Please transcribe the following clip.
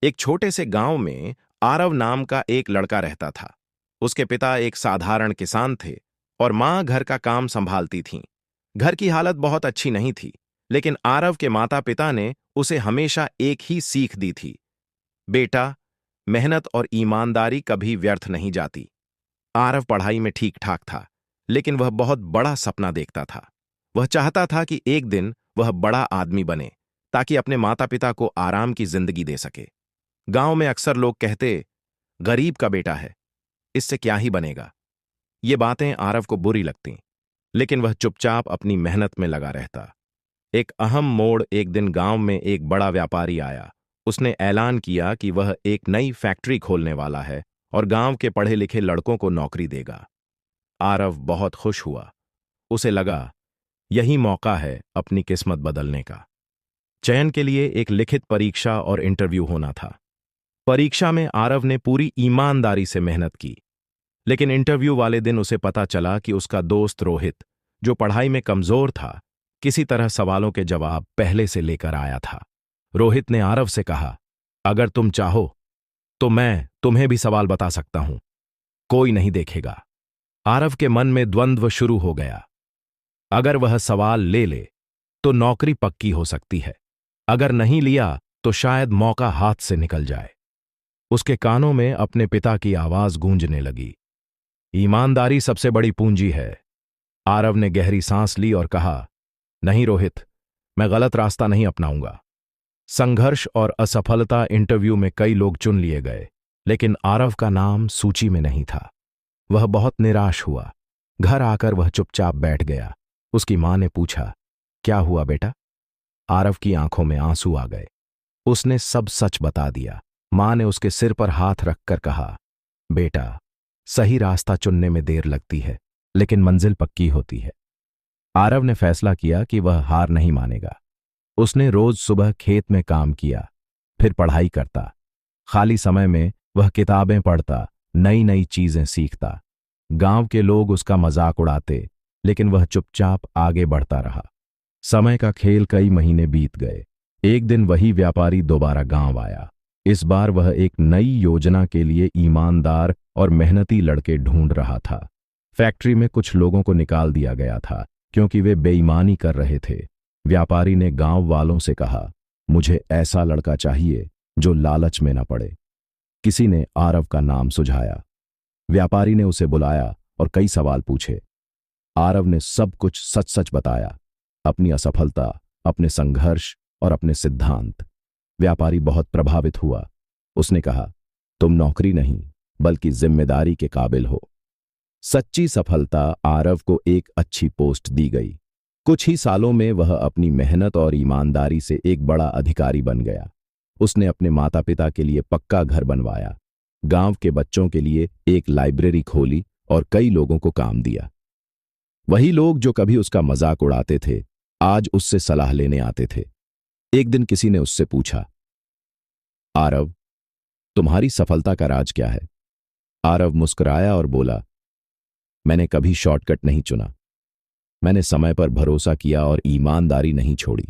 एक छोटे से गांव में आरव नाम का एक लड़का रहता था। उसके पिता एक साधारण किसान थे और मां घर का काम संभालती थीं। घर की हालत बहुत अच्छी नहीं थी, लेकिन आरव के माता पिता ने उसे हमेशा एक ही सीख दी थी। बेटा, मेहनत और ईमानदारी कभी व्यर्थ नहीं जाती। आरव पढ़ाई में ठीक ठाक था, लेकिन वह बहुत बड़ा सपना देखता था। वह चाहता था कि एक दिन वह बड़ा आदमी बने, ताकि अपने माता पिता को आराम की जिंदगी दे सके। गांव में अक्सर लोग कहते, गरीब का बेटा है, इससे क्या ही बनेगा। ये बातें आरव को बुरी लगतीं, लेकिन वह चुपचाप अपनी मेहनत में लगा रहता। एक अहम मोड़ एक दिन गांव में एक बड़ा व्यापारी आया। उसने ऐलान किया कि वह एक नई फैक्ट्री खोलने वाला है और गांव के पढ़े लिखे लड़कों को नौकरी देगा। आरव बहुत खुश हुआ। उसे लगा, यही मौका है अपनी किस्मत बदलने का। चयन के लिए एक लिखित परीक्षा और इंटरव्यू होना था। परीक्षा में आरव ने पूरी ईमानदारी से मेहनत की, लेकिन इंटरव्यू वाले दिन उसे पता चला कि उसका दोस्त रोहित, जो पढ़ाई में कमजोर था, किसी तरह सवालों के जवाब पहले से लेकर आया था। रोहित ने आरव से कहा, अगर तुम चाहो तो मैं तुम्हें भी सवाल बता सकता हूं, कोई नहीं देखेगा। आरव के मन में द्वंद्व शुरू हो गया। अगर वह सवाल ले ले तो नौकरी पक्की हो सकती है, अगर नहीं लिया तो शायद मौका हाथ से निकल जाए। उसके कानों में अपने पिता की आवाज गूंजने लगी, ईमानदारी सबसे बड़ी पूंजी है। आरव ने गहरी सांस ली और कहा, नहीं रोहित, मैं गलत रास्ता नहीं अपनाऊंगा। संघर्ष और असफलता इंटरव्यू में कई लोग चुन लिए गए, लेकिन आरव का नाम सूची में नहीं था। वह बहुत निराश हुआ। घर आकर वह चुपचाप बैठ गया। उसकी मां ने पूछा, क्या हुआ बेटा? आरव की आंखों में आंसू आ गए। उसने सब सच बता दिया। मां ने उसके सिर पर हाथ रखकर कहा, बेटा, सही रास्ता चुनने में देर लगती है, लेकिन मंजिल पक्की होती है। आरव ने फैसला किया कि वह हार नहीं मानेगा। उसने रोज सुबह खेत में काम किया, फिर पढ़ाई करता। खाली समय में वह किताबें पढ़ता, नई नई चीजें सीखता। गांव के लोग उसका मजाक उड़ाते, लेकिन वह चुपचाप आगे बढ़ता रहा। समय का खेल कई महीने बीत गए। एक दिन वही व्यापारी दोबारा गांव आया। इस बार वह एक नई योजना के लिए ईमानदार और मेहनती लड़के ढूंढ रहा था। फैक्ट्री में कुछ लोगों को निकाल दिया गया था क्योंकि वे बेईमानी कर रहे थे। व्यापारी ने गांव वालों से कहा, मुझे ऐसा लड़का चाहिए जो लालच में न पड़े। किसी ने आरव का नाम सुझाया। व्यापारी ने उसे बुलाया और कई सवाल पूछे। आरव ने सब कुछ सच सच बताया, अपनी असफलता, अपने संघर्ष और अपने सिद्धांत। व्यापारी बहुत प्रभावित हुआ। उसने कहा, तुम नौकरी नहीं बल्कि जिम्मेदारी के काबिल हो। सच्ची सफलता आरव को एक अच्छी पोस्ट दी गई। कुछ ही सालों में वह अपनी मेहनत और ईमानदारी से एक बड़ा अधिकारी बन गया। उसने अपने माता पिता के लिए पक्का घर बनवाया, गांव के बच्चों के लिए एक लाइब्रेरी खोली और कई लोगों को काम दिया। वही लोग जो कभी उसका मजाक उड़ाते थे, आज उससे सलाह लेने आते थे। एक दिन किसी ने उससे पूछा, आरव, तुम्हारी सफलता का राज क्या है? आरव मुस्कुराया और बोला, मैंने कभी शॉर्टकट नहीं चुना। मैंने समय पर भरोसा किया और ईमानदारी नहीं छोड़ी।